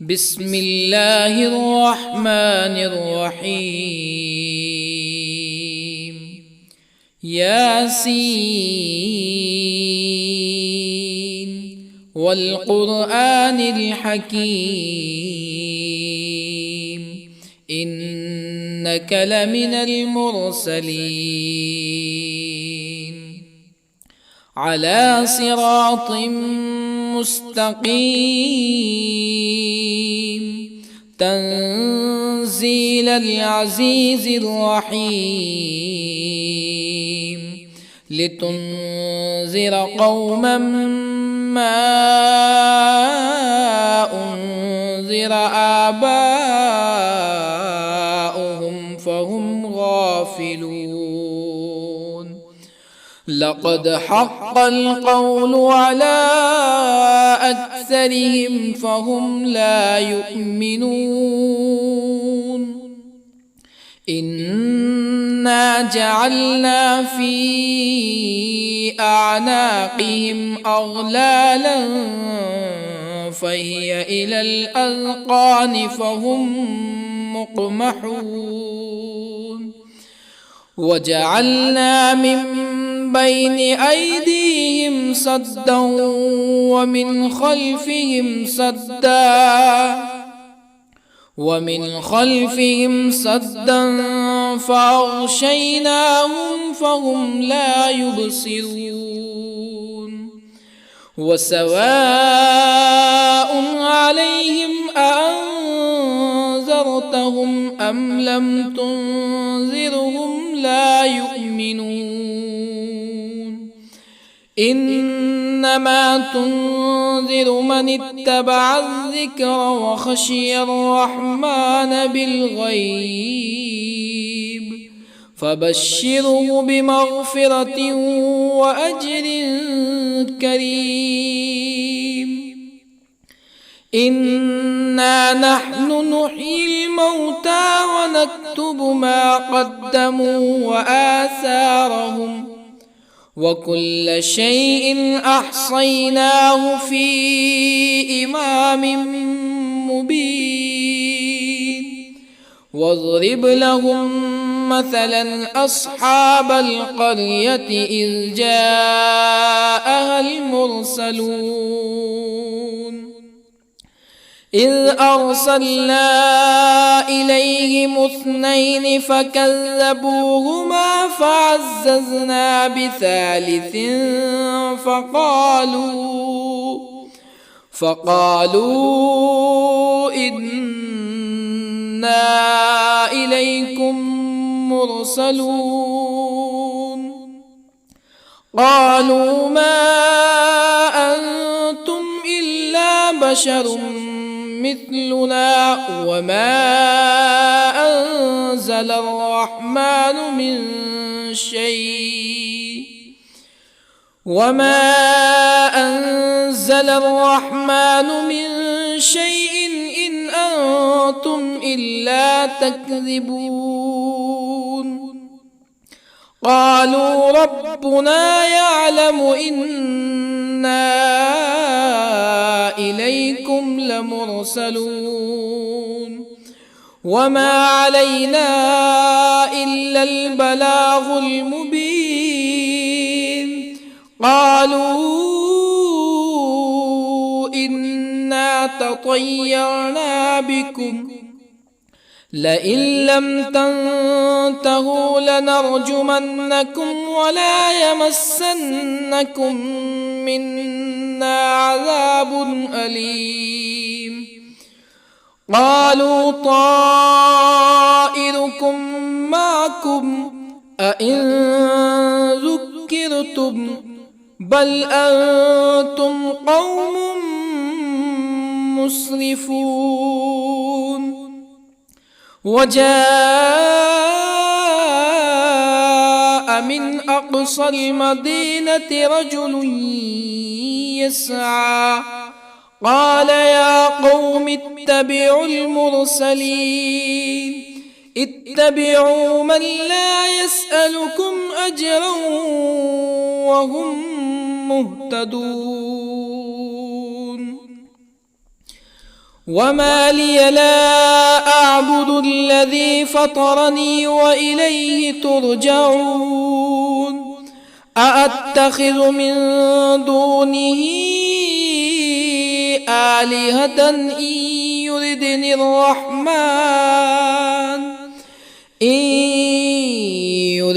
بسم الله الرحمن الرحيم. ياسين والقرآن الحكيم إنك لمن المرسلين على صراط مستقيم تنزيل العزيز الرحيم لتنذر قوما ما أنذر آباؤهم فهم غافلون. لقد حق القول على أكثرهم فهم لا يؤمنون. إنا جعلنا في أعناقهم أغلالا فهي إلى الأذقان فهم مقمحون. وجعلنا من بين أيديهم سدا ومن خلفهم سدا فأغشيناهم فهم لا يبصرون. وسواء عليهم أأنذرتهم أم لم تنذرهم لا يؤمنون. إنما تنذر من اتبع الذكر وخشي الرحمن بالغيب فبشره بمغفرة وأجر كريم. إنا نحن نحيي الموتى ونكتب ما قدموا وآثارهم وكل شيء أحصيناه في إمام مبين. واضرب لهم مثلا أصحاب القرية إذ جاءها المرسلون إذ أرسلنا إليهم اثنين فكذبوهما فعززنا بثالث فقالوا إنا إليكم مرسلون. قالوا ما أنتم إلا بشر مثلنا وما أنزل الرحمن من شيء إن أنتم إلا تكذبون. قالوا ربنا يعلم إنا إليكم لمرسلون وما علينا إلا البلاغ المبين. قالوا إنا تطيرنا بكم لئن لم تنتهوا لنرجمنكم ولا يمسنكم منا عذاب أليم. قالوا طائركم معكم أئن ذكرتم بل أنتم قوم مسرفون. وجاء من أقصى المدينة رجل يسعى قال يا قوم اتبعوا المرسلين اتبعوا من لا يسألكم أجرا وهم مهتدون. وما لي لا أعبد الذي فطرني وإليه ترجعون أأتخذ من دونه آلهة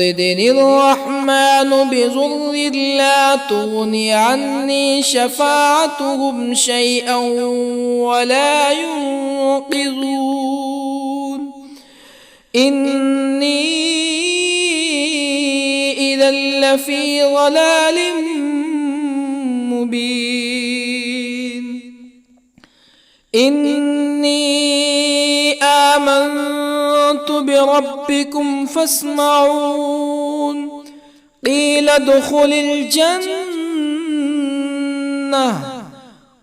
يردني الرحمن بضر لا تغن عني شفاعتهم شيئا ولا ينقذون إني إذا لفي ضلال مبين إني آمنت بربكم فاسمعون قيل ادخل الجنة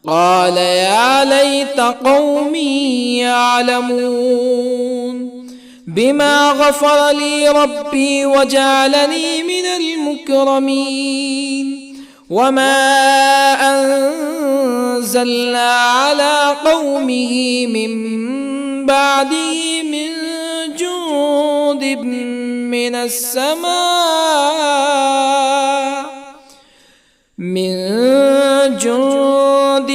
قال يا ليت قومي يعلمون بما غفر لي ربي وجعلني من المكرمين وما أنزلنا على قومه من بعده من جند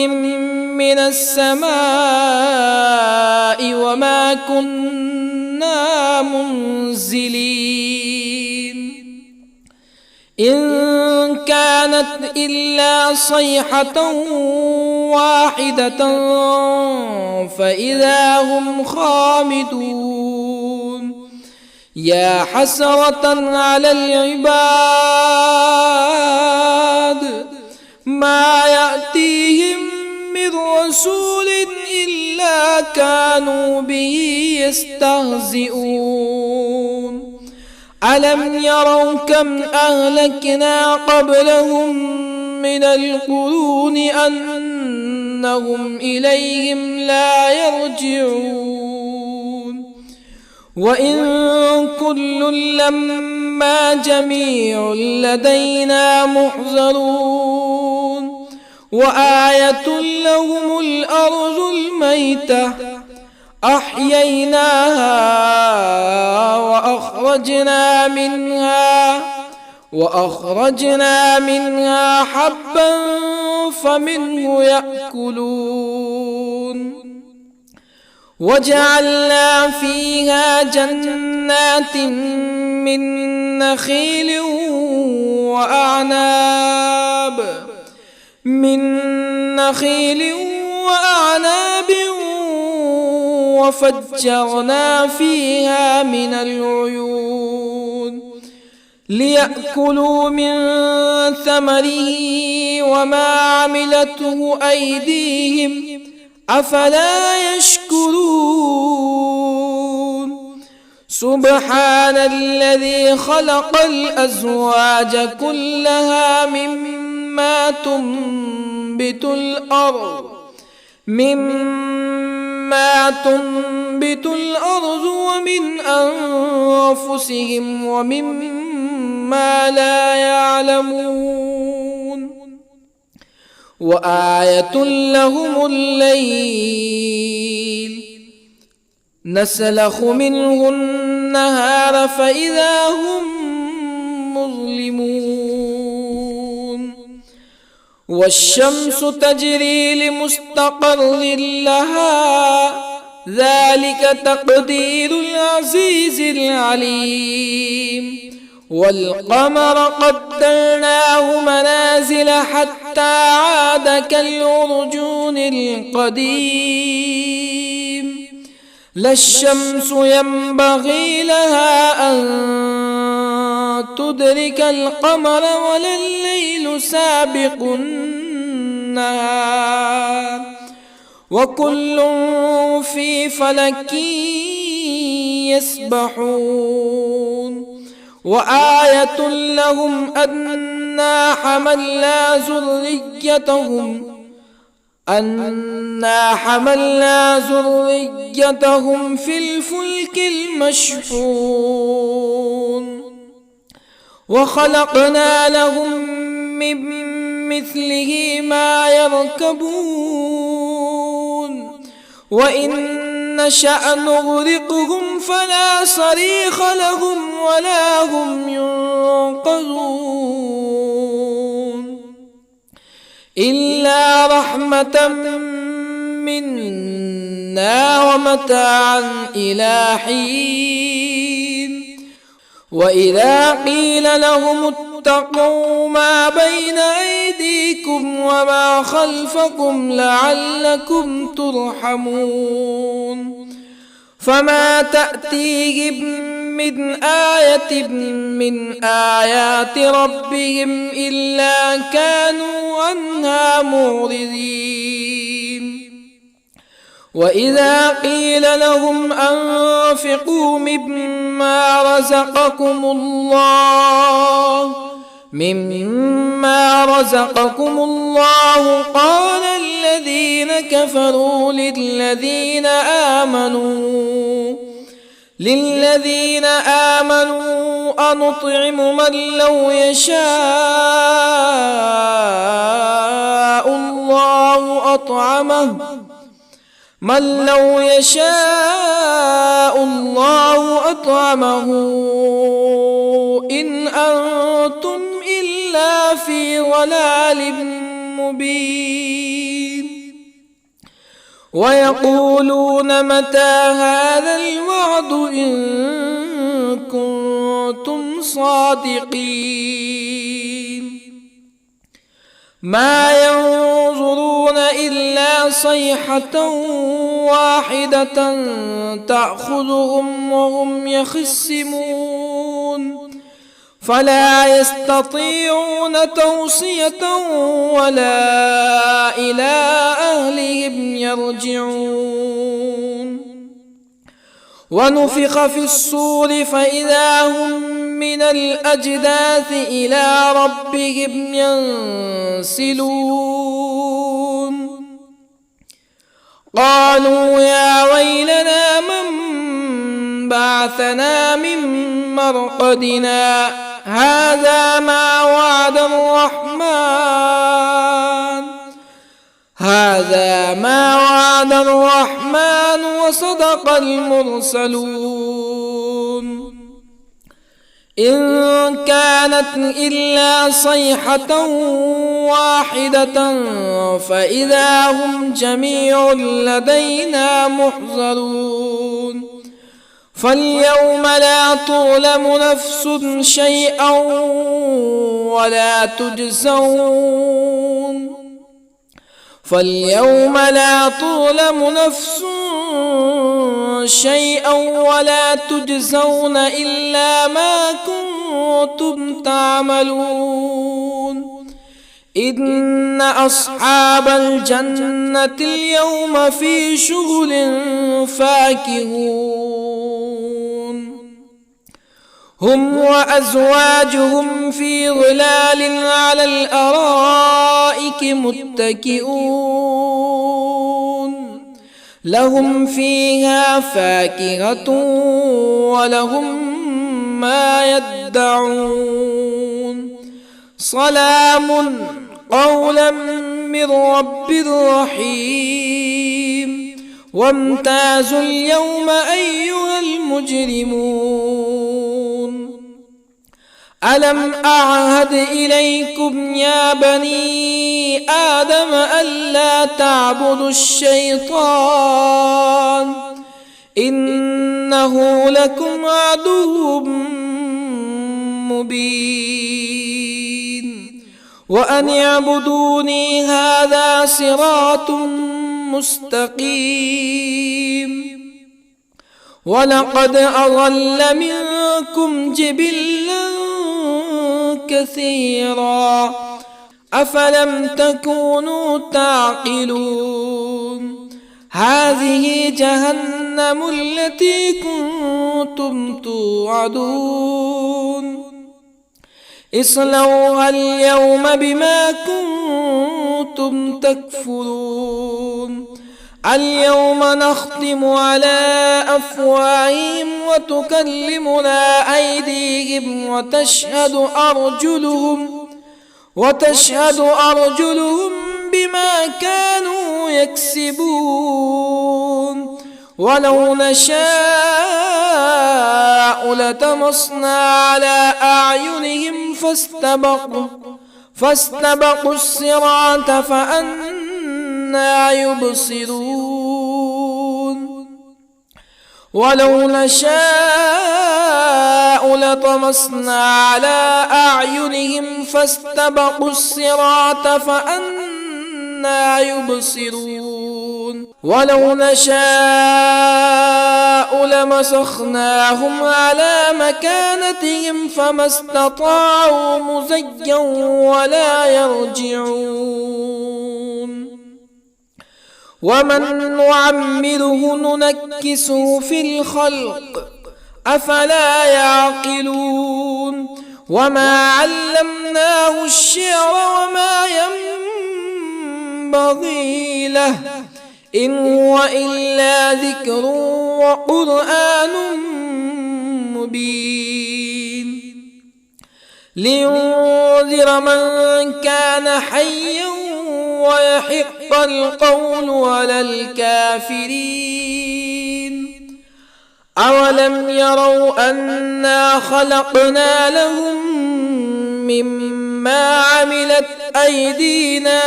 من السماء وما كنا منزلين إن كانت إلا صيحة واحدة فإذا هم خامدون يا حسرة على العباد ما يأتيهم من رسول إلا كانوا به يستهزئون ألم يروا كم أهلكنا قبلهم من القرون أنهم إليهم لا يرجعون وإن كل لما جميع لدينا محضرون وآية لهم الأرض الميتة أحييناها وأخرجنا منها حبا فمنه يأكلون وجعلنا فيها جنات من نخيل وأعناب وفجرنا فيها من العيون ليأكلوا من ثمره وما عملته أيديهم أفلا يشكرون سبحان الذي خلق الأزواج كلها مما تنبت الأرض ومن أنفسهم ومما لا يعلمون وآية لهم الليل نسلخ منه النهار فإذا هم مظلمون والشمس تجري لمستقر لها ذلك تقدير العزيز العليم والقمر قدرناه منازل حتى عاد كالعرجون القديم لا الشمس ينبغي لها أن تدرك القمر ولا الليل سابق النهار وكل في فلك يسبحون وآية لهم أنا حملنا ذريتهم في الفلك المشحون وخلقنا لهم من مثله ما يركبون وإن نشأ نغرقهم فلا صريخ لهم ولا هم ينقذون إلا رحمة منا ومتاعا إلى حين وإذا قيل لهم اتقوا ما بين أيديكم وما خلفكم لعلكم ترحمون فما تأتيهم من آية من آيات ربهم إلا كانوا عنها معرضين وإذا قيل لهم أنفقوا مما رزقكم الله قال الذين كفروا للذين آمنوا أنطعم من لو يشاء الله أطعمه إن أنتم إلا في ضلال مبين ويقولون متى هذا الوعد إن كنتم صادقين ما ينظرون إلا صيحة واحدة تأخذهم وهم يخصمون فلا يستطيعون توصية ولا إلى أهلهم يرجعون ونفخ في الصور فإذا هم من الأجداث إلى ربهم ينسلون قالوا يا ويلنا من بعثنا من مرقدنا هذا ما وعد الرحمن وصدق المرسلون إن كانت إلا صيحة واحدة فإذا هم جميع لدينا محضرون فاليوم لا تظلم نفس شيئا ولا تجزون إلا ما كنتم تعملون إن أصحاب الجنة اليوم في شغل فاكهون هم وأزواجهم في ظلال على الأرائك متكئون لهم فيها فاكهة ولهم ما يدعون سلام قولا من رب رحيم وامتازوا اليوم أيها المجرمون ألم أعهد إليكم يا بني آدم ألا تعبدوا الشيطان إنه لكم عدو مبين وأن اعبدوني هذا صراط مستقيم ولقد أضل منكم جبلا كثيرا أفلم تكونوا تعقلون هذه جهنم التي كنتم توعدون اصلوها اليوم بما كنتم تكفرون اليوم نختم على أفواههم وتكلمنا أيديهم وتشهد أرجلهم بما كانوا يكسبون ولو نشاء لطمسنا على أعينهم فاستبقوا الصراط فأنى يبصرون ولو نشاء لطمسنا على أعينهم فاستبقوا الصراط فأنى يبصرون ولو نشاء لمسخناهم على مكانتهم فما استطاعوا مزيا ولا يرجعون ومن نعمره ننكسه في الخلق أفلا يعقلون وما علمناه الشعر وما ينبغي له إن هو إلا ذكر وقرآن مبين لينذر من كان حيا ويحق القول على الكافرين أولم يروا أنا خلقنا لهم مما عملت أيدينا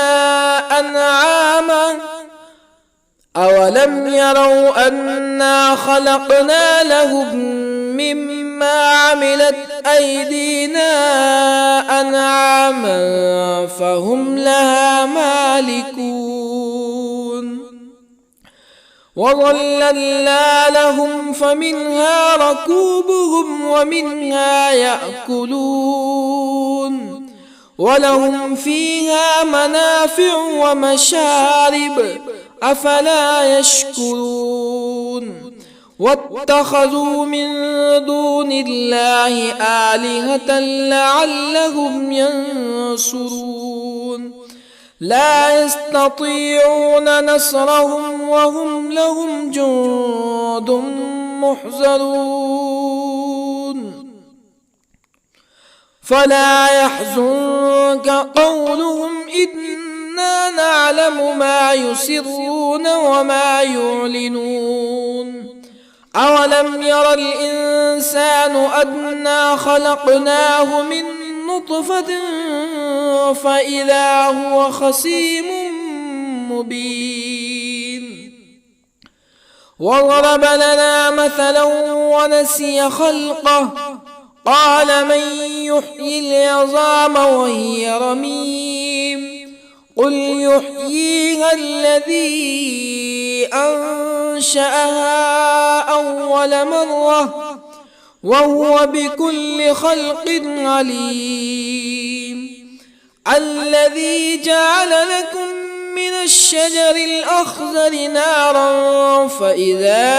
أنعاما أولم يروا أنا خلقنا لهم مما عملت أيدينا أنعاما فهم لها مالكون وظللنا لهم فمنها ركوبهم ومنها يأكلون ولهم فيها منافع ومشارب أفلا يشكرون واتخذوا من دون الله آلهة لعلهم ينصرون لا يستطيعون نصرهم وهم لهم جند محضرون فلا يحزنك قولهم إنا نعلم ما يسرون وما يعلنون أولم ير الإنسان أنا خلقناه من نطفة فإذا هو خصيم مبين وضرب لنا مثلا ونسي خلقه قال من يحيي العظام وهي رميم قل يحييها الذي أنشأها أول مرة وهو بكل خلق عليم الذي جعل لكم من الشجر الأخضر نارا فإذا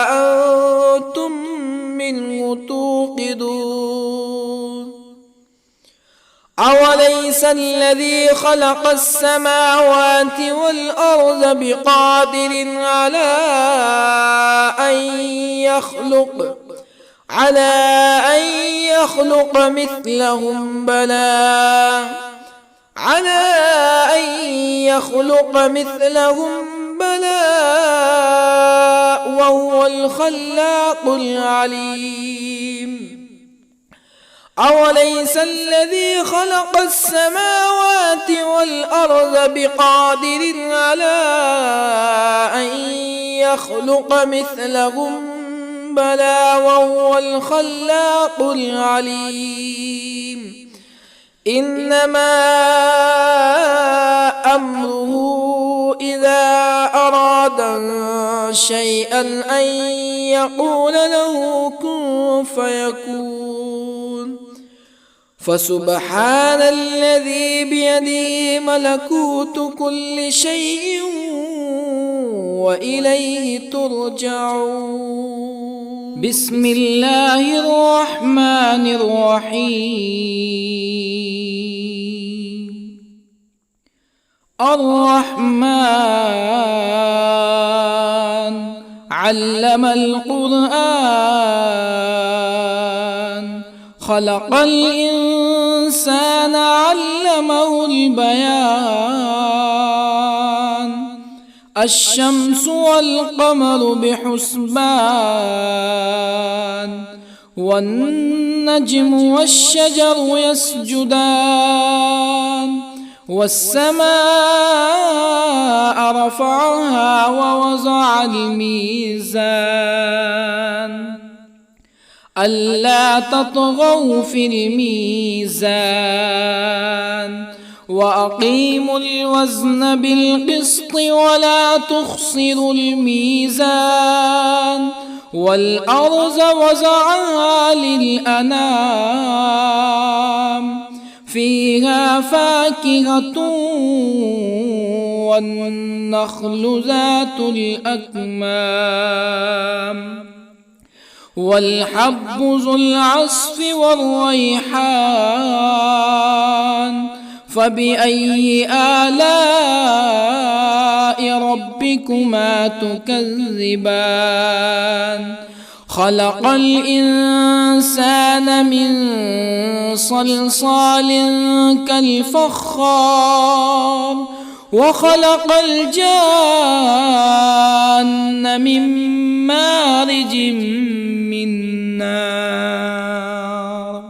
أنتم منه توقدون أوليس الذي خلق السماوات والأرض بقادر على أن يخلق مثلهم بلى وهو الخلاق العليم أوليس الذي خلق السماوات والأرض بقادر على أن يخلق مثلهم بلى وهو الخلاق العليم إنما أمره إذا أراد شيئا أن يقول له كن فيكون فسبحان الذي بيده ملكوت كل شيء وإليه ترجعون بسم الله الرحمن الرحيم الرحمن علم القرآن خلق الإنسان الإنسان علمه البيان الشمس والقمر بحسبان والنجم والشجر يسجدان والسماء رفعها ووضع الميزان ألا تطغوا في الميزان وأقيموا الوزن بالقسط ولا تخسروا الميزان والأرض وضعها للأنام فيها فاكهة والنخل ذات الأكمام والحب ذو العصف والريحان فبأي آلاء ربكما تكذبان خلق الإنسان من صلصال كالفخار وخلق الجان من مارج من نار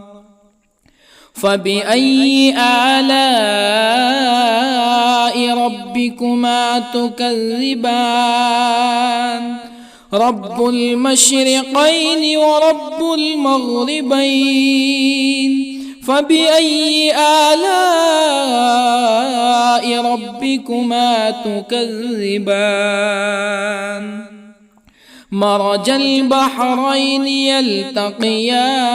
فبأي آلاء ربكما تكذبان رب المشرقين ورب المغربين فبأي آلاء ربكما تكذبان مرج البحرين يلتقيان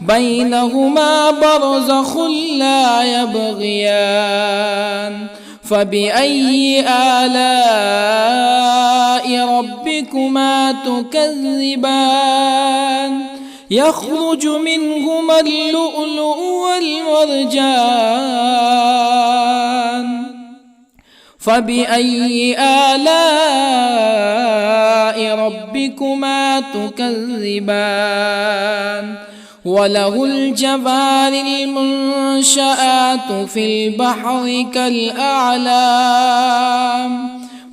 بينهما برزخ لا يبغيان فبأي آلاء ربكما تكذبان يخرج منهما اللؤلؤ والمرجان فبأي آلاء ربكما تكذبان وله الجوار المنشآت في البحر كالأعلام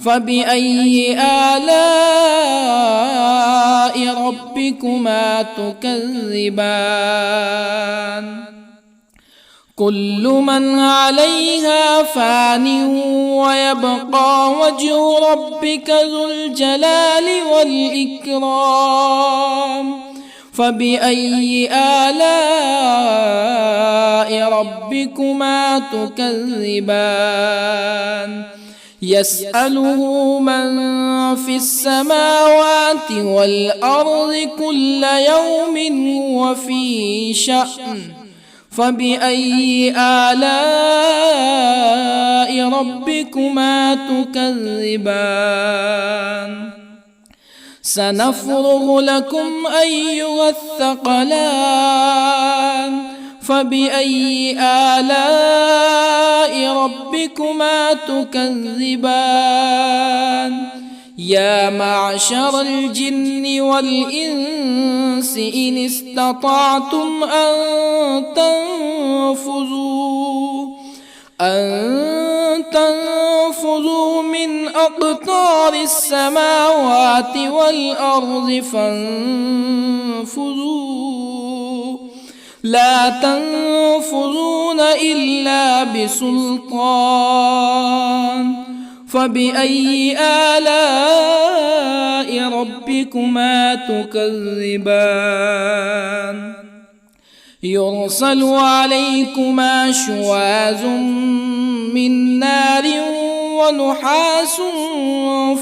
فبأي آلاء ربكما تكذبان كل من عليها فان ويبقى وجه ربك ذو الجلال والإكرام فبأي آلاء ربكما تكذبان يسأله من في السماوات والأرض كل يوم هو في شأن فبأي آلاء ربكما تكذبان سنفرغ لكم أيها الثقلان فبأي آلاء ربكما تكذبان يا معشر الجن والإنس إن استطعتم أن تنفذوا من أقطار السماوات والأرض فانفذوا لا تنفذون إلا بسلطان فبأي آلاء ربكما تكذبان يرسل عليكما شواظ من نار ونحاس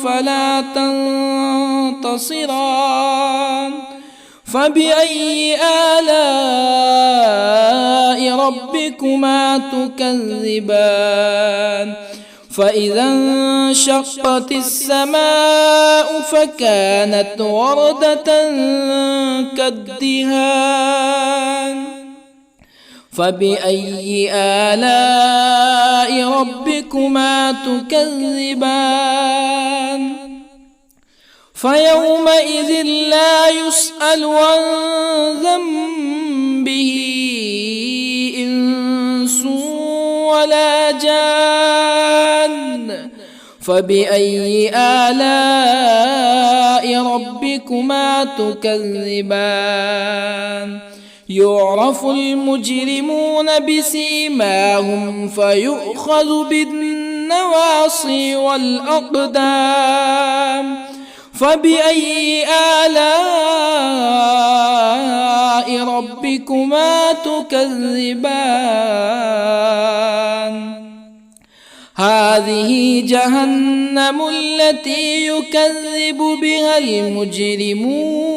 فلا تنتصران فبأي آلاء ربكما تكذبان فإذا انشقت السماء فكانت وردة كالدهان فبأي آلاء ربكما تكذبان فيومئذ لا يسأل عن ذنبه ولا جان فبأي آلاء ربكما تكذبان يعرف المجرمون بسيماهم فيؤخذ بالنواصي والأقدام فبأي آلاء ربكما تكذبان هذه جهنم التي يكذب بها المجرمون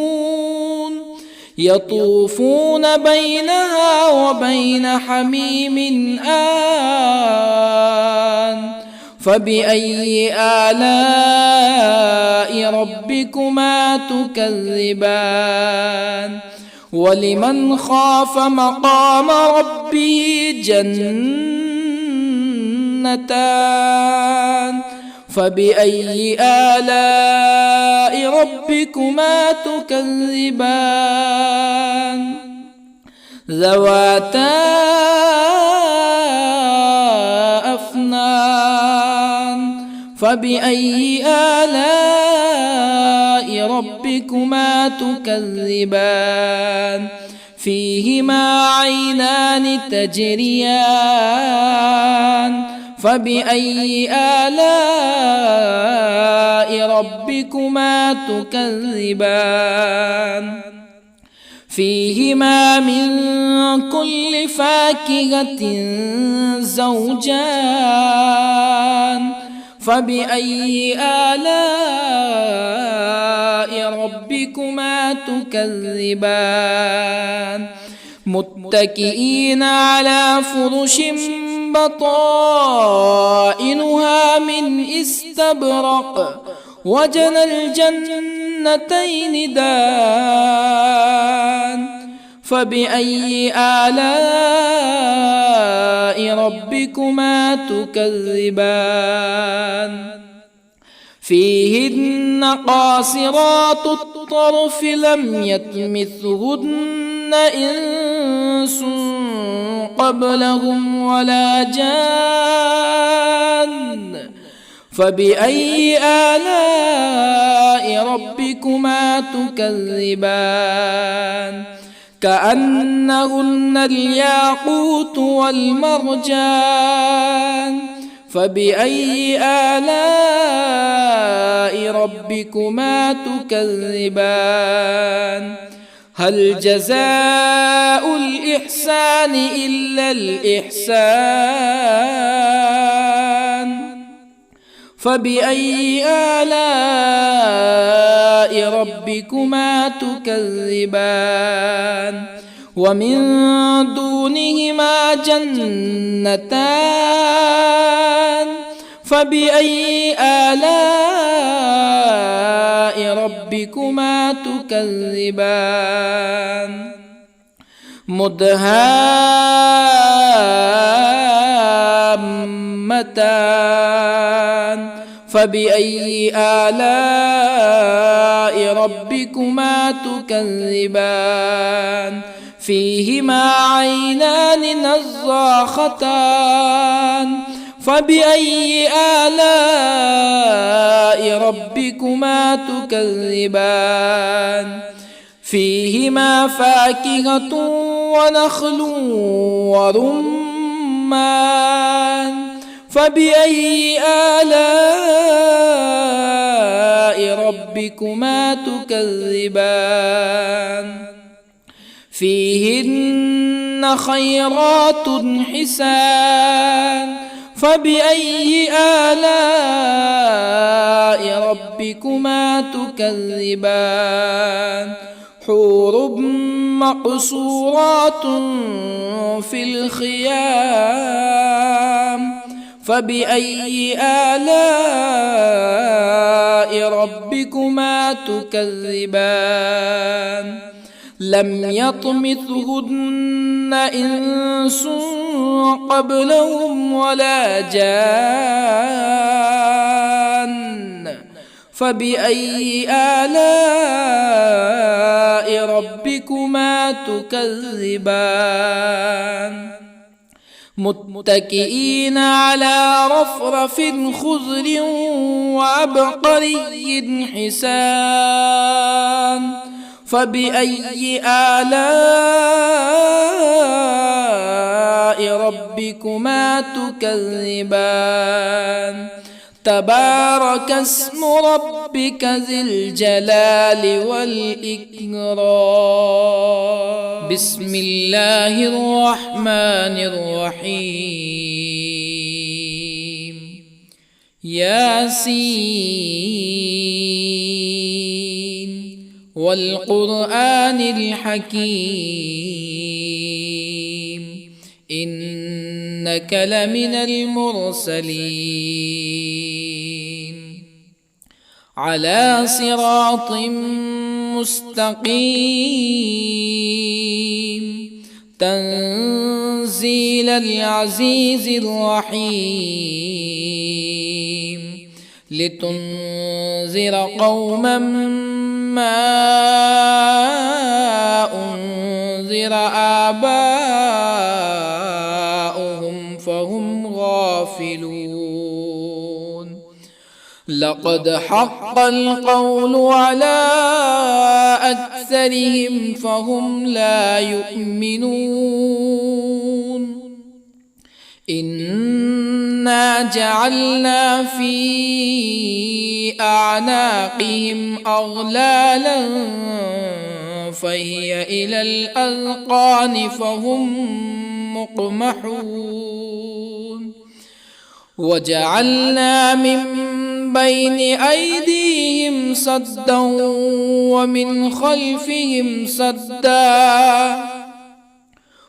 يطوفون بينها وبين حميم آن فبأي آلاء ربكما تكذبان ولمن خاف مقام ربه جنتان فبأي آلاء ربكما تكذبان ذواتا أفنان فبأي آلاء ربكما تكذبان فيهما عينان تجريان فبأي آلاء ربكما تكذبان فيهما من كل فاكهة زوجان فبأي آلاء ربكما تكذبان متكئين على فرش بطائنها من استبرق وجنى الجنتين دان فبأي آلاء ربكما تكذبان فيهن قاصرات الطرف لم يطمثهن إنس قبلهم ولا جان فبأي آلاء ربكما تكذبان كأنهن الياقوت والمرجان فبأي آلاء ربكما تكذبان هل جزاء الإحسان إلا الإحسان فبأي آلاء ربكما تكذبان ومن دونهما جنتان فبأي آلاء ربكما تكذبان مدهامتان فبأي آلاء ربكما تكذبان فيهما عينان نضاختان فبأي آلاء ربكما تكذبان فيهما فاكهة ونخل ورمان فبأي آلاء ربكما تكذبان فيهن خيرات حسان فبأي آلاء ربكما تكذبان حور مقصورات في الخيام فبأي آلاء ربكما تكذبان لم يطمثهن إنس قبلهم ولا جان فبأي آلاء ربكما تكذبان متكئين على رفرف خضر وعبقري حسان فبأي آلاء ربكما تكذبان تبارك اسم ربك ذي الجلال والإكرام بسم الله الرحمن الرحيم ياسين والقرآن الحكيم إنك لمن المرسلين على صراط مستقيم تنزيل العزيز الرحيم لتنذر قوما ما أنذر آباؤهم فهم غافلون لقد حق القول على أكثرهم فهم لا يؤمنون إنا جعلنا في أعناقهم أغلالا فهي إلى الأذقان فهم مقمحون وجعلنا من بين أيديهم سدا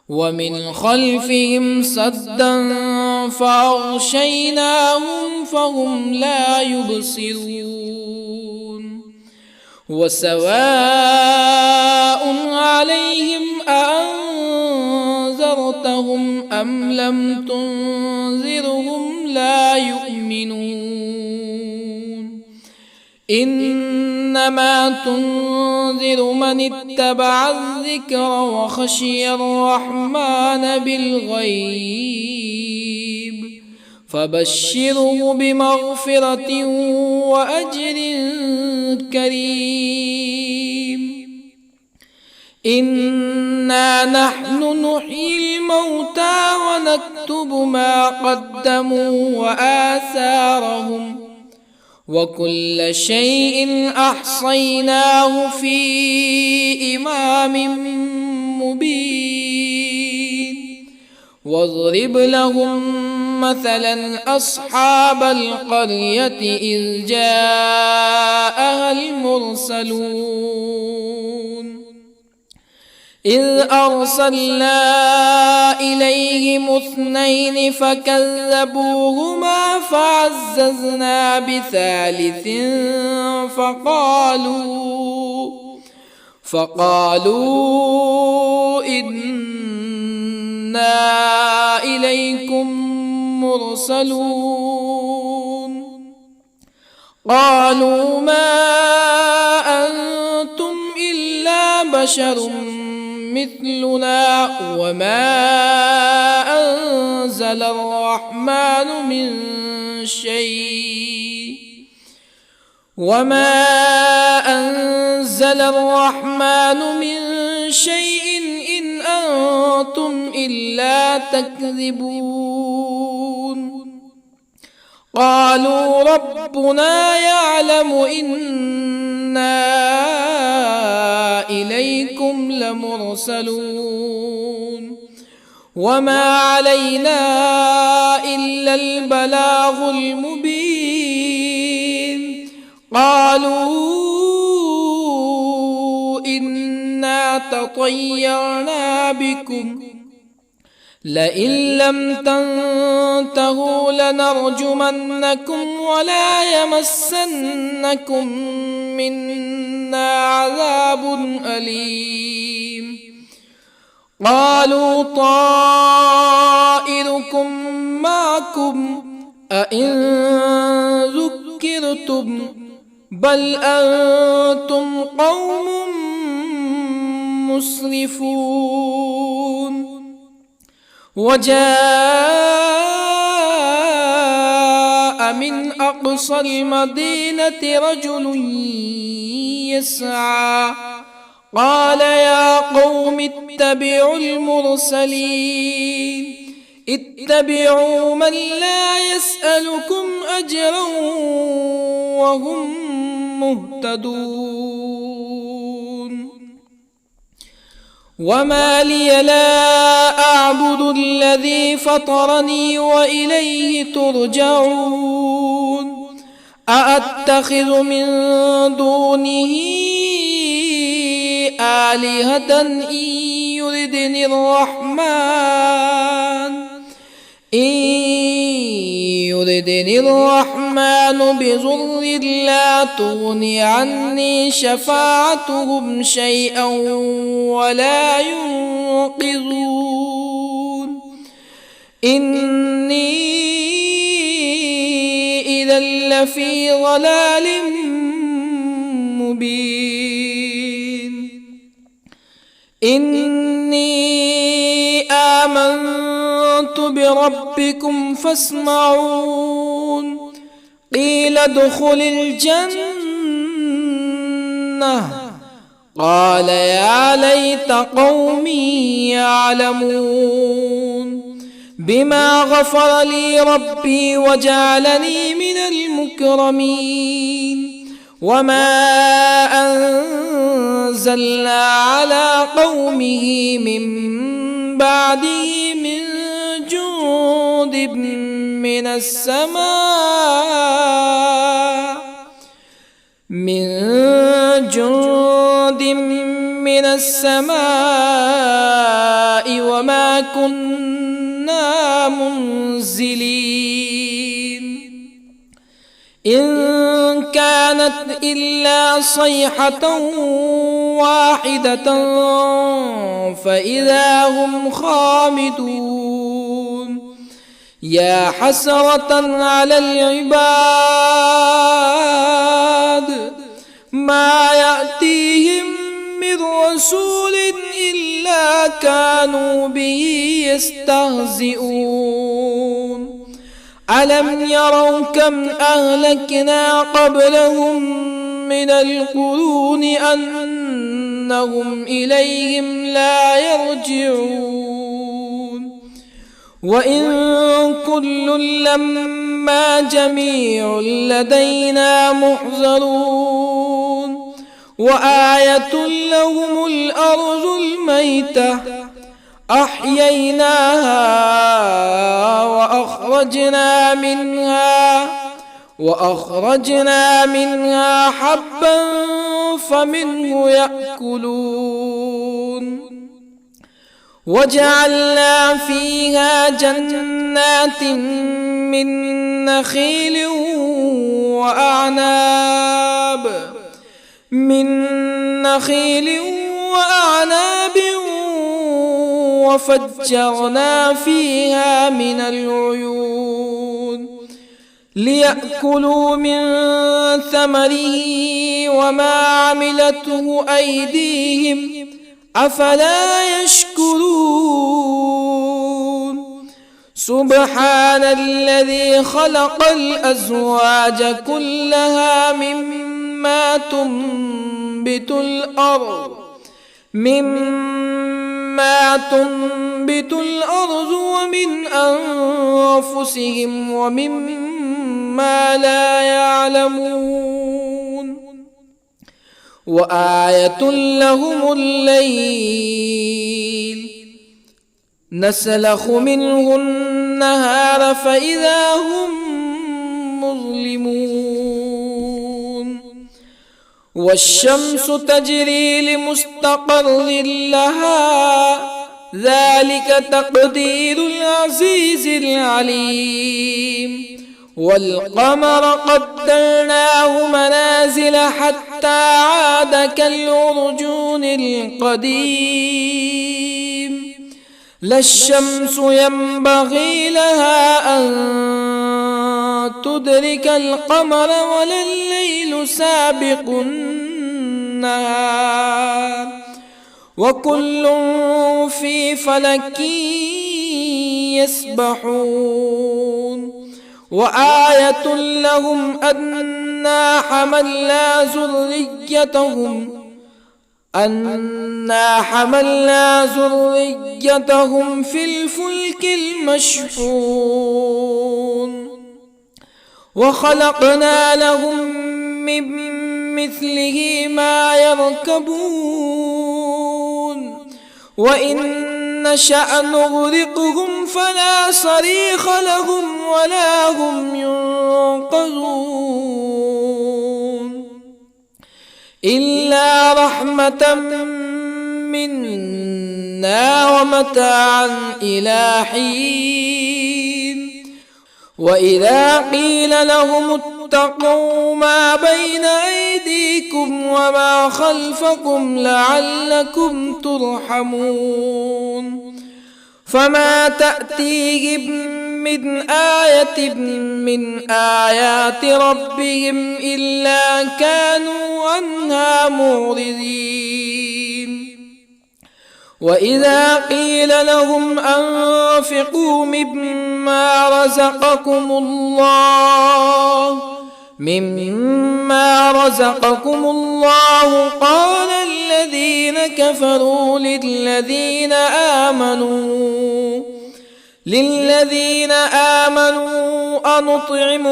ومن خلفهم سدا فأغشيناهم فهم لا يبصرون وسواء عليهم أأنذرتهم أم لم تنذرهم لا يؤمنون إنما تنذر من اتبع الذكر وخشي الرحمن بالغيب فبشره بمغفرة وأجر كريم إنا نحن نحيي الموتى ونكتب ما قدموا وآثارهم وكل شيء أحصيناه في إمام مبين واضرب لهم مثلا أصحاب القرية إذ جاءها المرسلون إذ أرسلنا إليهم اثنين فكذبوهما فعززنا بثالث فقالوا إنا إليكم مرسلون قالوا ما أنتم إلا بشر مثلنا وما أنزل الرحمن من شيء إن أنتم إلا تكذبون قالوا ربنا يعلم إنا إليكم لمرسلون وما علينا إلا البلاغ المبين قالوا إنا تطيرنا بكم لئن لم تنتهوا لنرجمنكم ولا يمسنكم منا عذاب أليم قالوا طائركم معكم أئن ذكرتم بل أنتم قوم مسرفون وجاء من أقصى المدينة رجل يسعى قال يا قوم اتبعوا المرسلين اتبعوا من لا يسألكم أجرا وهم مهتدون وما لي لا أعبد الذي فطرني وإليه ترجعون أأتخذ من دونه آلهة يردني الرحمن بضر لا تغني عني شفاعتهم شيئا ولا ينقذون إني إذا لفي ضلال مبين إني آمنت بربكم فاسمعون قيل ادخل الجنة قال يا ليت قومي يعلمون بما غفر لي ربي وجعلني من المكرمين وما أنزلنا على قومه من بعده من جند من السماء وما كنا منزلين إن كانت إلا صيحة واحدة فإذا هم خامدون يا حسرة على العباد ما يأتيهم من رسول إلا كانوا به يستهزئون ألم يروا كم أهلكنا قبلهم من القرون أنهم إليهم لا يرجعون وإن كل لما جميع لدينا محضرون وآية لهم الأرض الميتة أحييناها وأخرجنا منها حبا فمنه يأكلون وجعلنا فيها جنات من نخيل وأعناب وفجرنا فيها من العيون ليأكلوا من ثمره وما عملته أيديهم أفلا يشكرون سبحان الذي خلق الأزواج كلها مما تنبت الأرض ومن أنفسهم ومما لا يعلمون وآية لهم الليل نسلخ منه النهار فإذا هم مظلمون والشمس تجري لمستقر لها ذلك تقدير العزيز العليم والقمر قدرناه منازل حتى عاد كالعرجون القديم لا الشمس ينبغي لها أن تدرك القمر ولا الليل سابق النهار وكل في فلك يسبحون وآية لهم أنا حملنا ذريتهم في الفلك المشحون وخلقنا لهم من مثله ما يركبون وإن نشأ نغرقهم فلا صريخ لهم ولا هم ينقذون إلا رحمة منا ومتاعا إلى حين وإذا قيل لهم اتقوا ما بين أيديكم وما خلفكم لعلكم ترحمون فما تأتيهم من آية من آيات ربهم إلا كانوا عنها معرضين وإذا قيل لهم أنفقوا مما رزقكم الله قال الذين كفروا للذين آمنوا أنطعم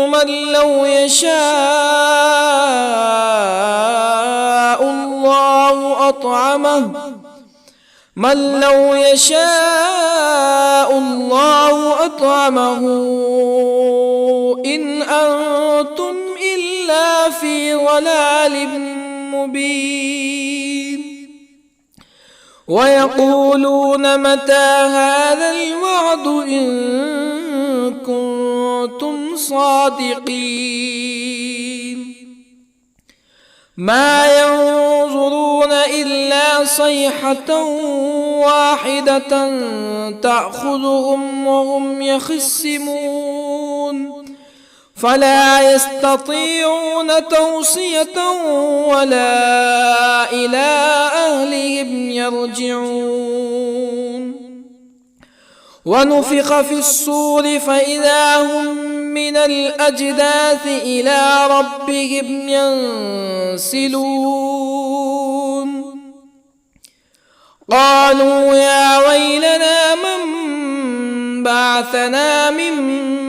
من لو يشاء الله أطعمه إن أنتم إلا في ضلال مبين ويقولون متى هذا الوعد إن كنتم صادقين ما ينظرون إلا صيحة واحدة تأخذهم وهم يخصمون فلا يستطيعون توصية ولا إلى أهلهم يرجعون ونفخ في الصور فإذا هم من الأجداث إلى ربهم ينسلون قالوا يا ويلنا من بعثنا من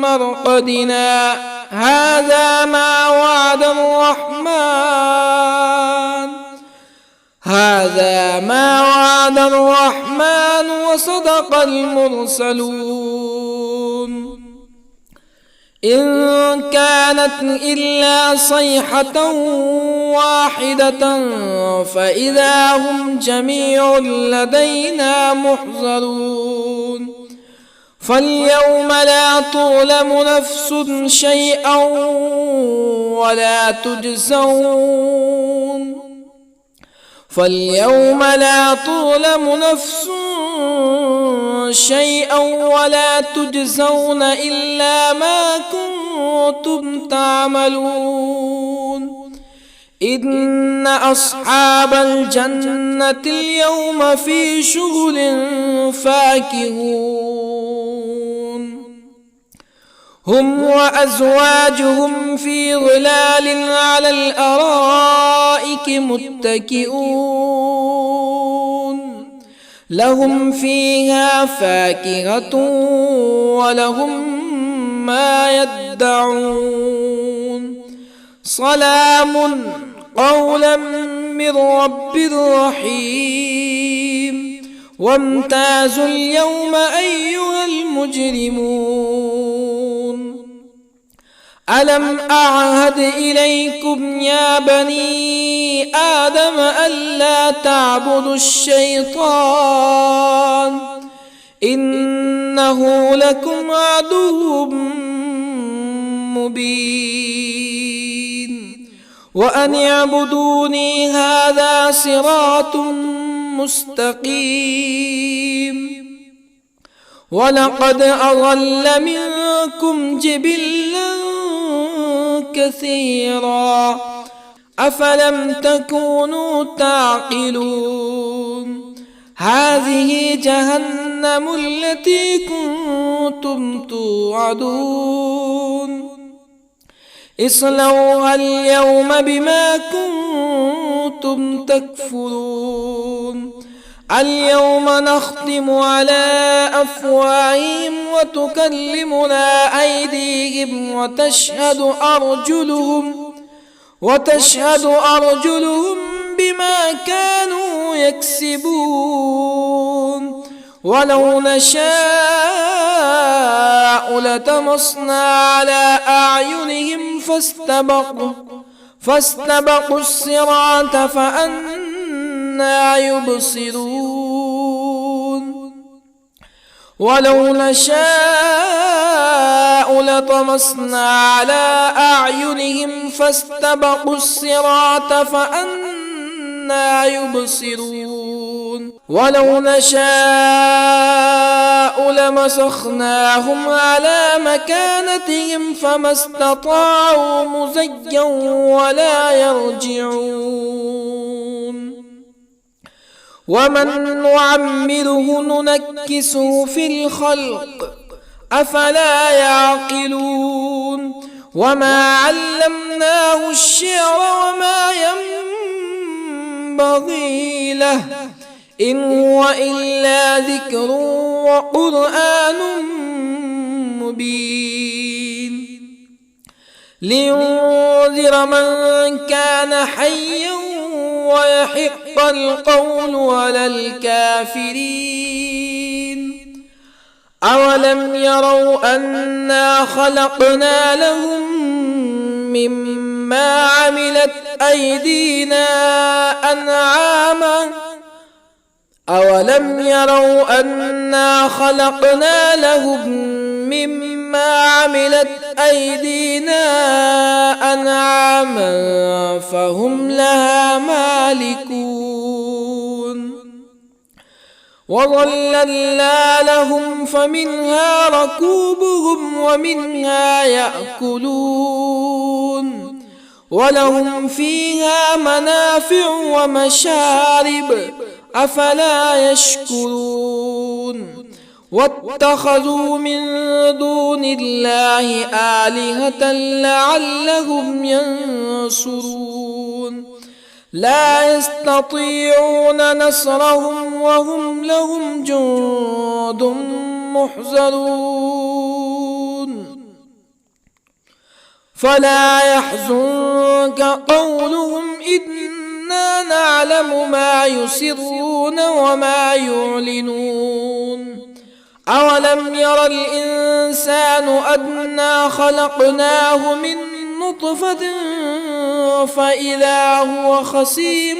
مرقدنا هذا ما وعد الرحمن وصدق المرسلون إن كانت إلا صيحة واحدة فإذا هم جميع لدينا محضرون فاليوم لا تظلم نفس شيئا ولا تجزون إلا ما كنتم تعملون إن أصحاب الجنة اليوم في شغل فاكهون هم وأزواجهم في ظلال على الأرائك متكئون لهم فيها فاكهة ولهم ما يدعون سلام قولا من رب رحيم وامتازوا اليوم أيها المجرمون ألم أعهد إليكم يا بني آدم ألا تعبدوا الشيطان إنه لكم عدو مبين وأن اعبدوني هذا صراط مستقيم ولقد أضل منكم جبلا كثيرا أفلم تكونوا تعقلون هذه جهنم التي كنتم توعدون اصلوها اليوم بما كنتم تكفرون اليوم نختم على أفواههم وتكلمنا أيديهم وتشهد أرجلهم بما كانوا يكسبون ولو نشاء لطمسنا على أعينهم فاستبقوا الصراط فأنى يبصرون ولو نشاء لطمسنا على أعينهم فاستبقوا الصراط فأنى يبصرون ولو نشاء لمسخناهم على مكانتهم فما استطاعوا مزيا ولا يرجعون ومن نعمره ننكسه في الخلق أفلا يعقلون وما علمناه الشعر وما ينبغي له إن هو إلا ذكر وقرآن مبين لينذر من كان حيا ويحق القول على الكافرين أولم يروا أنا خلقنا لهم مما عملت أيدينا أنعاما أولم يروا أنا خلقنا لهم مما عملت أيدينا أنعاما فهم لها مالكون وظللنا لهم فمنها ركوبهم ومنها يأكلون ولهم فيها منافع ومشارب أفلا يشكرون واتخذوا من دون الله آلهة لعلهم ينصرون لا يستطيعون نصرهم وهم لهم جند محضرون فلا يحزنك قولهم إنا نعلم ما يسرون وما يعلنون أولم ير الإنسان أنا خلقناه من نطفة فإذا هو خصيم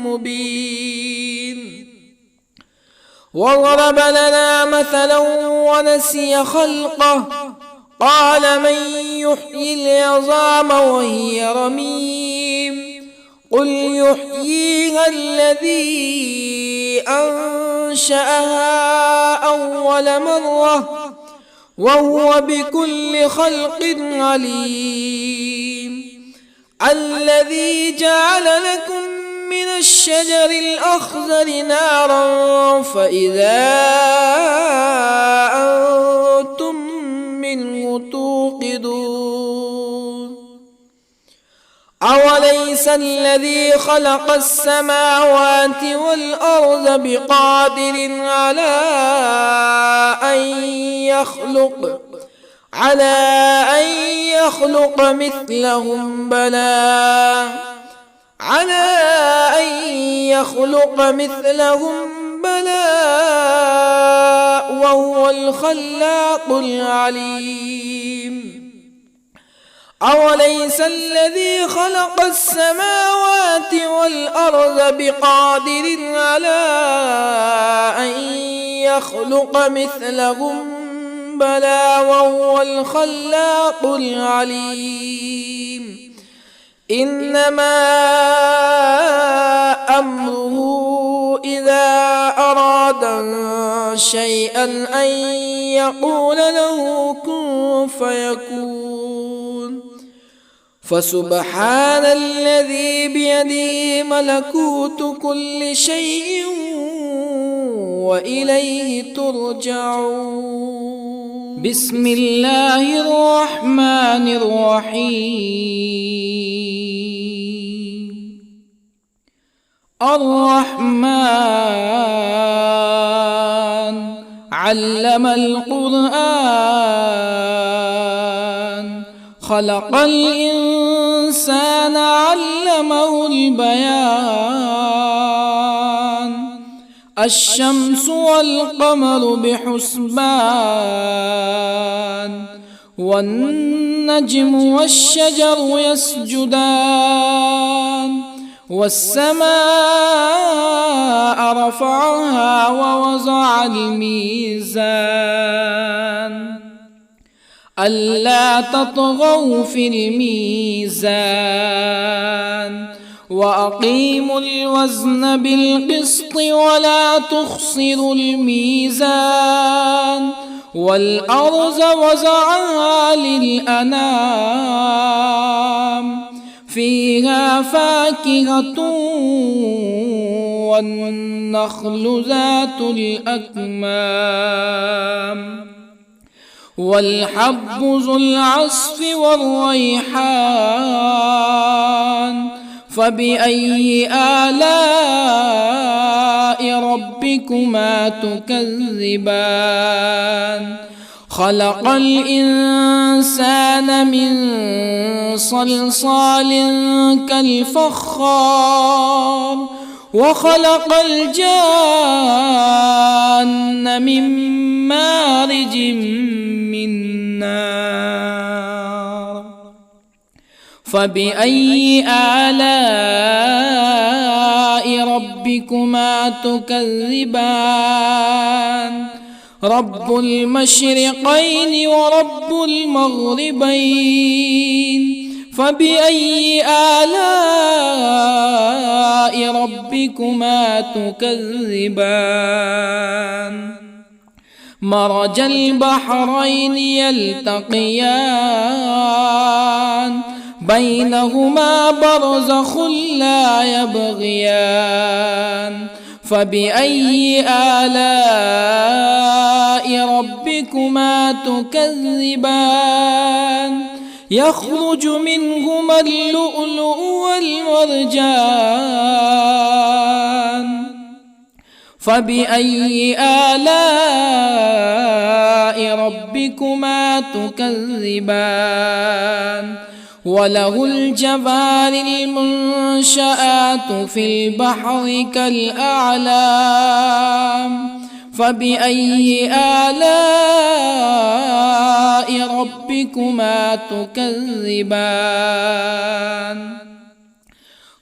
مبين وضرب لنا مثلا ونسي خلقه قال من يحيي العظام وهي رميم قل يحييها الذي أنشأها أول مرة وهو بكل خلق عليم الذي جعل لكم من الشجر الأخضر نارا فإذا أنتم منه توقدون أوليس الذي خلق السماوات والأرض بقادر على أن يخلق مثلهم بلى وهو الخلاق العليم أوليس الذي خلق السماوات والأرض بقادر على أن يخلق مثلهم بلى وهو الخلاق العليم إنما أمره إذا أراد شيئا أن يقول له كن فيكون فسبحان الذي بيده ملكوت كل شيء وإليه ترجعون. بسم الله الرحمن الرحيم. الرحمن علم القرآن، خلق الإنسان علمه البيان. الشمس والقمر بحسبان، والنجم والشجر يسجدان. والسماء رفعها ووضع الميزان، ألا تطغوا في الميزان. وأقيموا الوزن بالقسط ولا تخسروا الميزان. والأرض وضعها للأنام، فيها فاكهة والنخل ذات الأكمام، والحب ذو العصف والريحان. فبأي آلاء ربكما تكذبان؟ خلق الإنسان من صلصال كالفخار، وخلق الجان من مارج من نار. فبأي آلاء ربكما تكذبان؟ رب المشرقين ورب المغربين. فبأي آلاء ربكما تكذبان؟ مرج البحرين يلتقيان، بينهما برزخ لا يبغيان. فبأي آلاء ربكما تكذبان؟ يخرج منهما اللؤلؤ والمرجان. فبأي آلاء ربكما تكذبان؟ وله الجوار المنشآت في البحر كالأعلام. فبأي آلاء ربكما تكذبان؟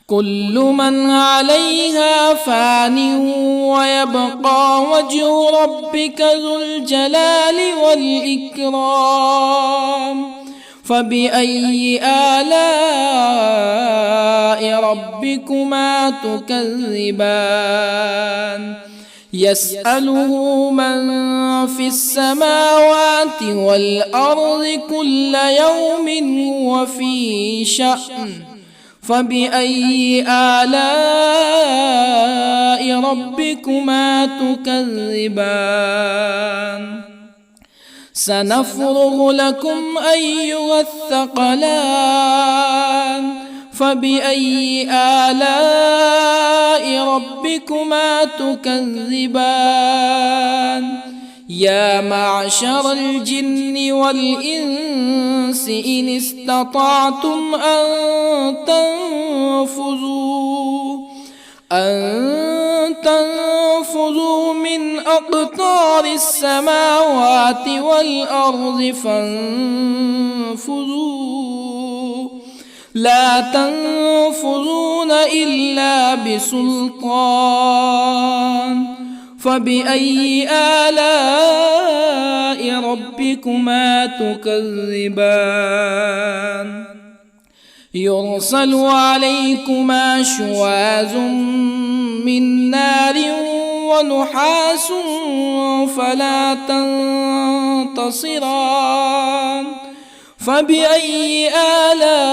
كل من عليها فان، ويبقى وجه ربك ذو الجلال والإكرام. فبأي آلاء ربكما تكذبان؟ يسأله من في السماوات والأرض كل يوم هو في شأن. فبأي آلاء ربكما تكذبان؟ سنفرغ لكم أيها الثقلان. فبأي آلاء ربكما تكذبان؟ يا معشر الجن والإنس إن استطعتم أن تنفذوا من أقطار السماوات والأرض فانفذوا، لا تنفذون إلا بسلطان. فبأي آلاء ربكما تكذبان؟ يرسل عليكما شواظ من نار ونحاس فلا تنتصران. فبأي آلاء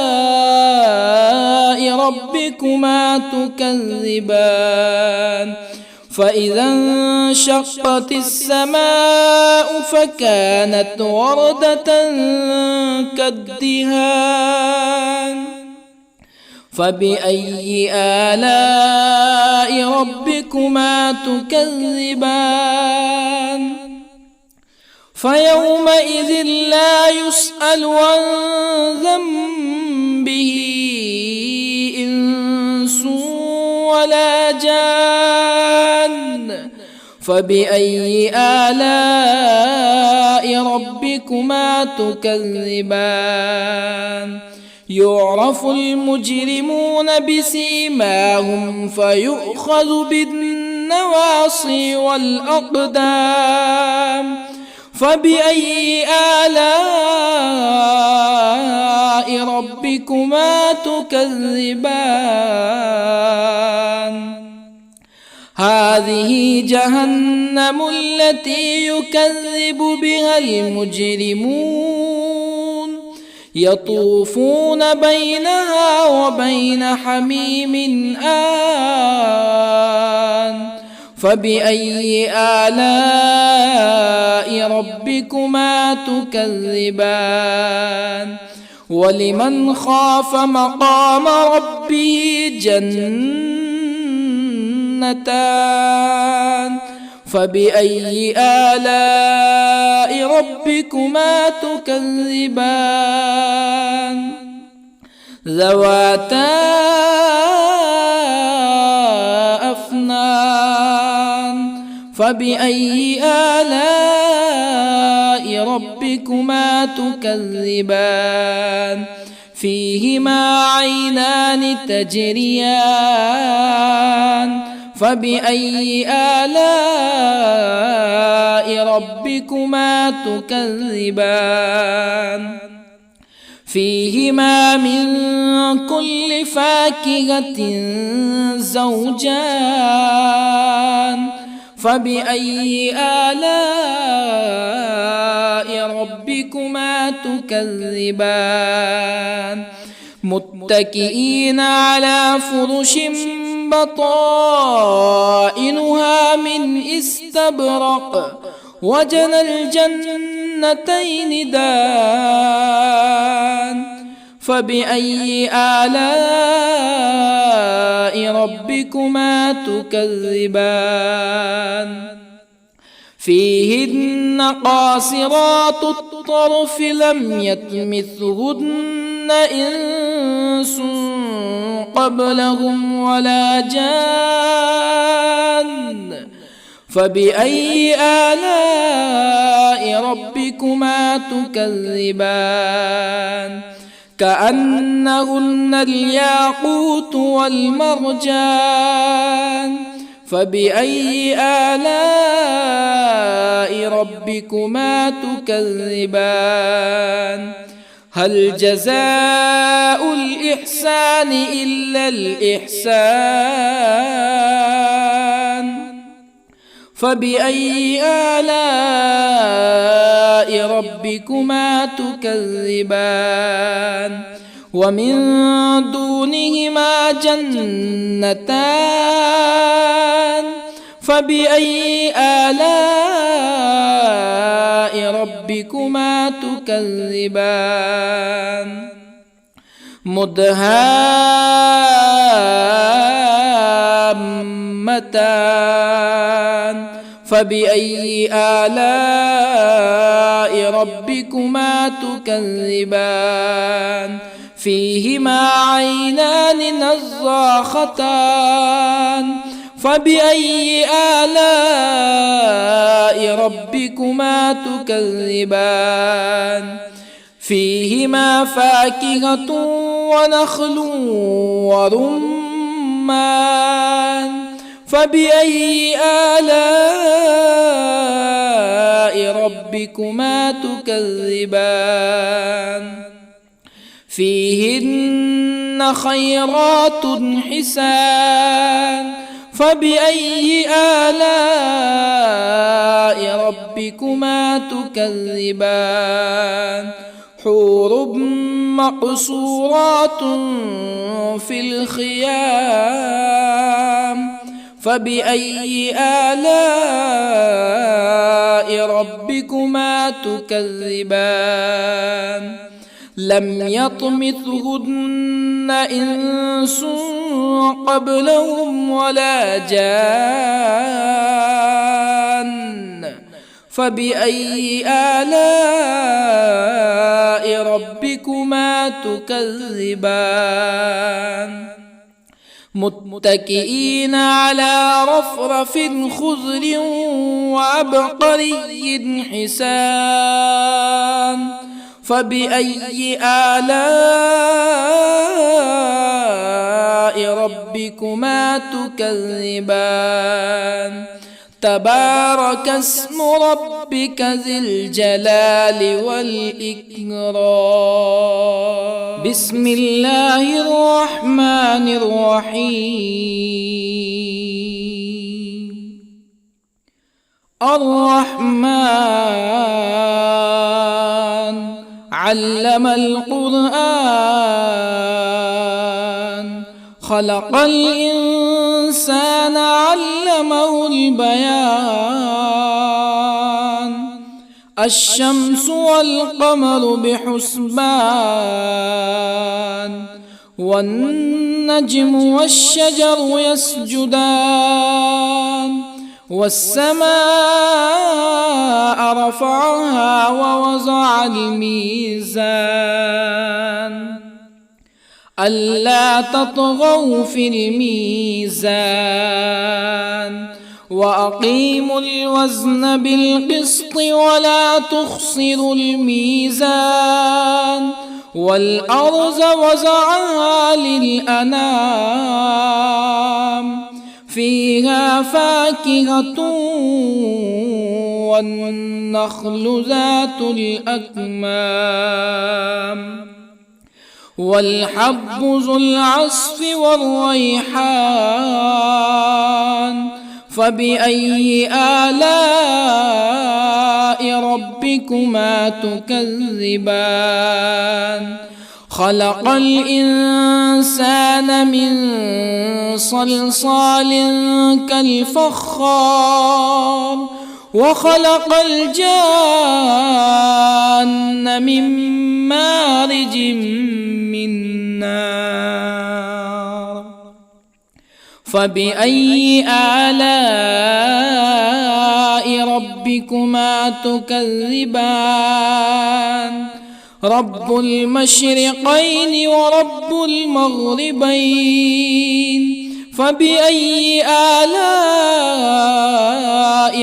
ربكما تكذبان؟ فإذا انشقت السماء فكانت وردة كالدهان فبأي آلاء ربكما تكذبان فيومئذ لا يسأل عن ذنبه إنس ولا جان فبأي آلاء ربكما تكذبان يعرف المجرمون بسيماهم فيؤخذ بالنواصي والأقدام فبأي آلاء ربكما تكذبان هذه جهنم التي يكذب بها المجرمون يطوفون بينها وبين حميم آن فبأي آلاء ربكما تكذبان ولمن خاف مقام ربه جنتان فبأي آلاء ربكما تكذبان ذواتا أفنان فبأي آلاء ربكما تكذبان فيهما عينان تجريان فبأي آلاء ربكما تكذبان فيهما من كل فاكهة زوجان فبأي آلاء ربكما تكذبان متكئين على فرش بطائنها من استبرق وجنى الجنتين دان فبأي آلاء ربكما تكذبان فيهن قاصرات الطرف لم يطمثهن إنس قبلهم ولا جان فبأي آلاء ربكما تكذبان كأنهن الياقوت والمرجان فبأي آلاء ربكما تكذبان هل جزاء الإحسان إلا الإحسان فبأي آلاء ربكما تكذبان ومن دونهما جنتان فبأي آلاء ربكما تكذبان مدهامتان فبأي آلاء ربكما تكذبان فيهما عينان نضاختان فبأي آلاء ربكما تكذبان فيهما فاكهة ونخل ورمان فبأي آلاء ربكما تكذبان فيهن خيرات حسان فبأي آلاء ربكما تكذبان حور مقصورات في الخيام فبأي آلاء ربكما تكذبان لم يطمثهن إنس قبلهم ولا جان فبأي آلاء ربكما تكذبان متكئين على رفرف خضر وعبقري حسان فبأي آلاء ربكما تكذبان تبارك اسم ربك ذي الجلال والإكرام بسم الله الرحمن الرحيم الرحمن علم القرآن خلق الإنسان علمه البيان الشمس والقمر بحسبان والنجم والشجر يسجدان والسماء رفعها ووضع الميزان ألا تطغوا في الميزان وأقيموا الوزن بالقسط ولا تخسروا الميزان والأرض وضعها للأنام فيها فاكهة والنخل ذات الأكمام والحب ذو العصف والريحان فبأي آلاء ربكما تكذبان خلق الإنسان من صلصال كالفخار وخلق الجان من مارج من نار فبأي آلاء ربكما تكذبان رب المشرقين ورب المغربين فبأي آلاء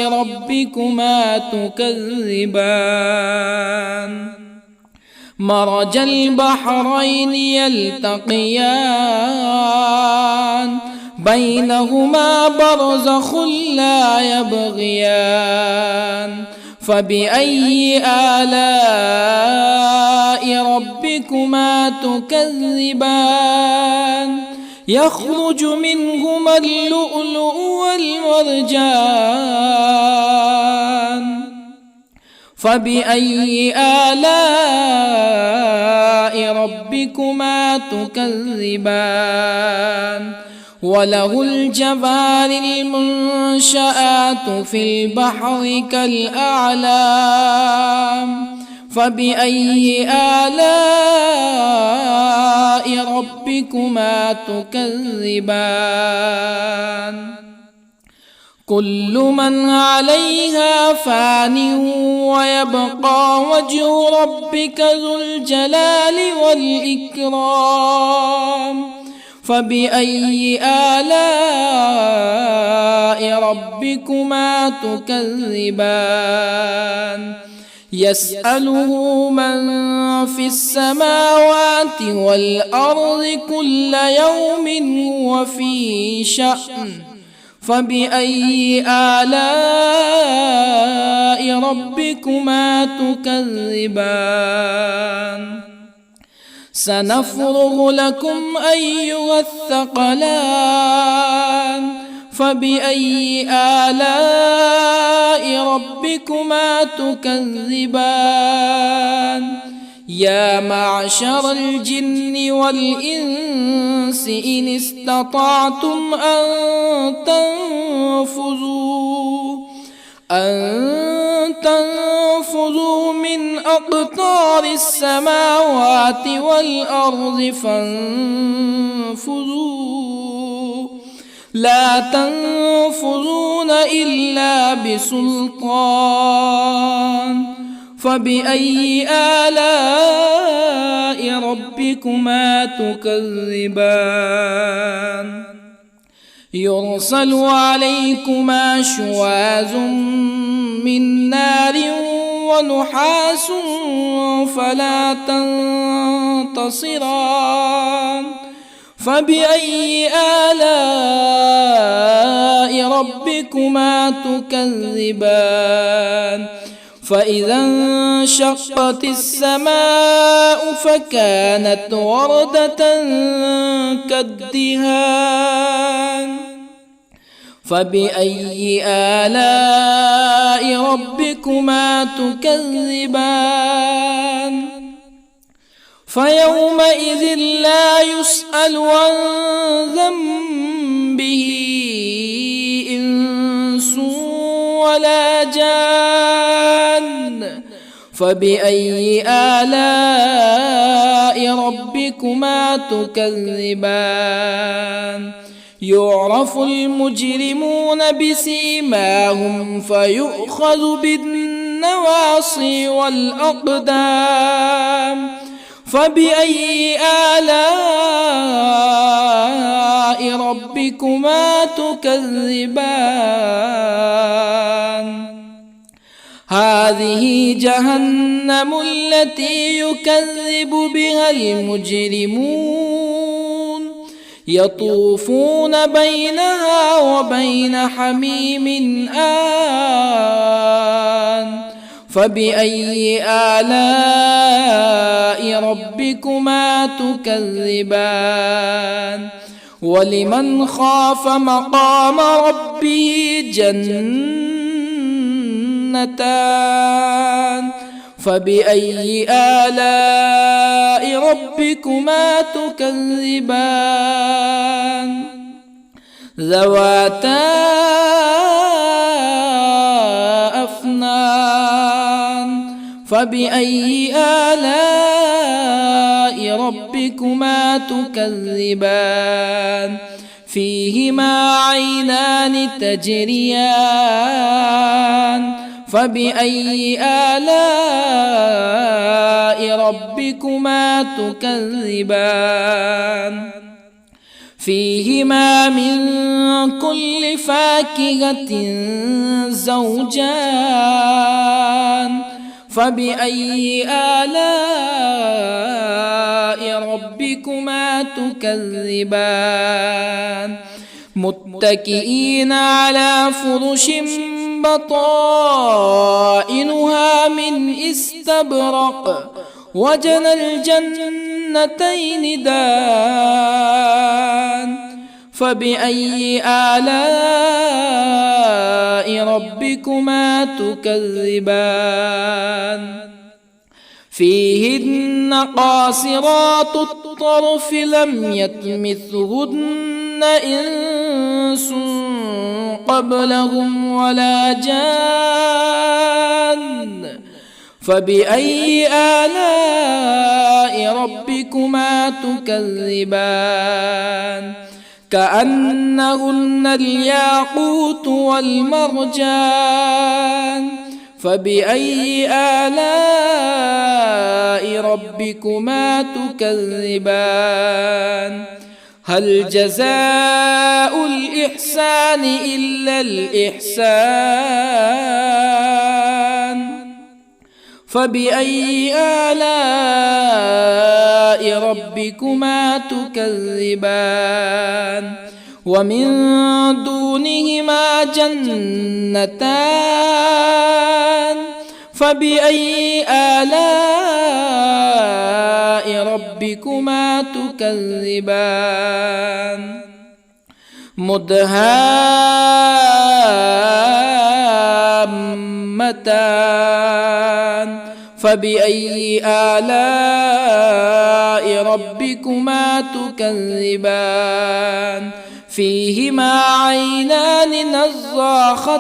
ربكما تكذبان مرج البحرين يلتقيان بينهما برزخ لا يبغيان فبأي آلاء ربكما تكذبان يخرج منهما اللؤلؤ والمرجان فبأي آلاء ربكما تكذبان وله الجوار المنشآت في البحر كالأعلام فبأي آلاء ربكما تكذبان كل من عليها فان ويبقى وجه ربك ذو الجلال والإكرام فبأي آلاء ربكما تكذبان يسأله من في السماوات والأرض كل يوم هو في شأن فبأي آلاء ربكما تكذبان سنفرغ لكم أيها الثقلان فبأي آلاء ربكما تكذبان يا معشر الجن والإنس إن استطعتم أن تنفذوا من أقطار السماوات والأرض فانفذوا لا تنفذون إلا بسلطان فبأي آلاء ربكما تكذبان يرسل عليكما شواظ من نار ونحاس فلا تنتصران فبأي آلاء ربكما تكذبان فإذا انشقت السماء فكانت وردة كالدهان فبأي آلاء ربكما تكذبان فيومئذ لا يسأل عن ذنبه إنس ولا جان فبأي آلاء ربكما تكذبان يعرف المجرمون بسيماهم فيؤخذ بالنواصي والأقدام فبأي آلاء ربكما تكذبان هذه جهنم التي يكذب بها المجرمون يطوفون بينها وبين حميم آن فبأي آلاء ربكما تكذبان ولمن خاف مقام ربه جنتان فبأي آلاء ربكما تكذبان ذواتا أفنان فبأي آلاء ربكما تكذبان فيهما عينان تجريان فبأي آلاء ربكما تكذبان فيهما من كل فاكهة زوجان فبأي آلاء ربكما تكذبان متكئين على فرش بطائنها من استبرق وجنى الجنتين دان فبأي آلاء ربكما تكذبان فيهن قاصرات الطرف لم يطمثهن إنس قبلهم ولا جان فبأي آلاء ربكما تكذبان كأنهن الياقوت والمرجان فبأي آلاء ربكما تكذبان هل جزاء الإحسان إلا الإحسان فبأي آلاء ربكما تكذبان ومن دونهما جنتان فبأي آلاء ربكما تكذبان مدهامتان فبأي آلاء ربكما تكذبان فيهما عينان نضاختان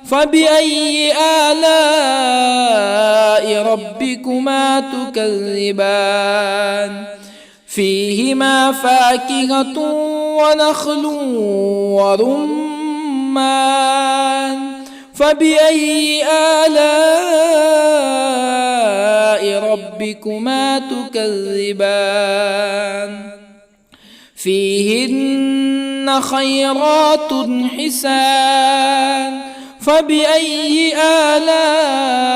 فبأي آلاء ربكما تكذبان فيهما فاكهة ونخل ورمان فبأي آلاء ربكما تكذبان فيهن خيرات حسان فبأي آلاء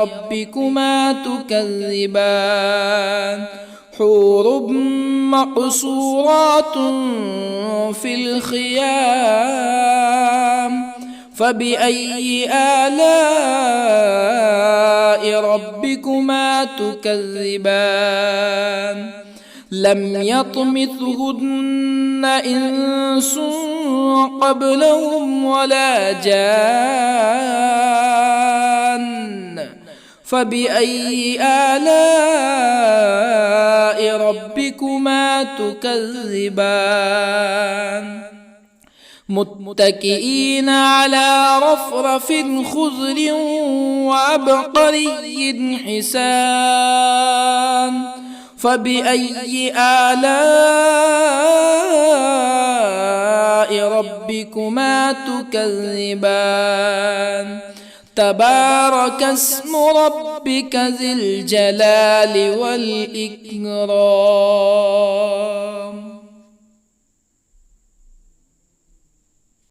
ربكما تكذبان حور مقصورات في الخيام فبأي آلاء ربكما تكذبان لم يطمثهن إنس قبلهم ولا جان فبأي آلاء ربكما تكذبان متكئين على رفرف خضر وعبقري حسان فبأي آلاء ربكما تكذبان تبارك اسم ربك ذي الجلال والإكرام.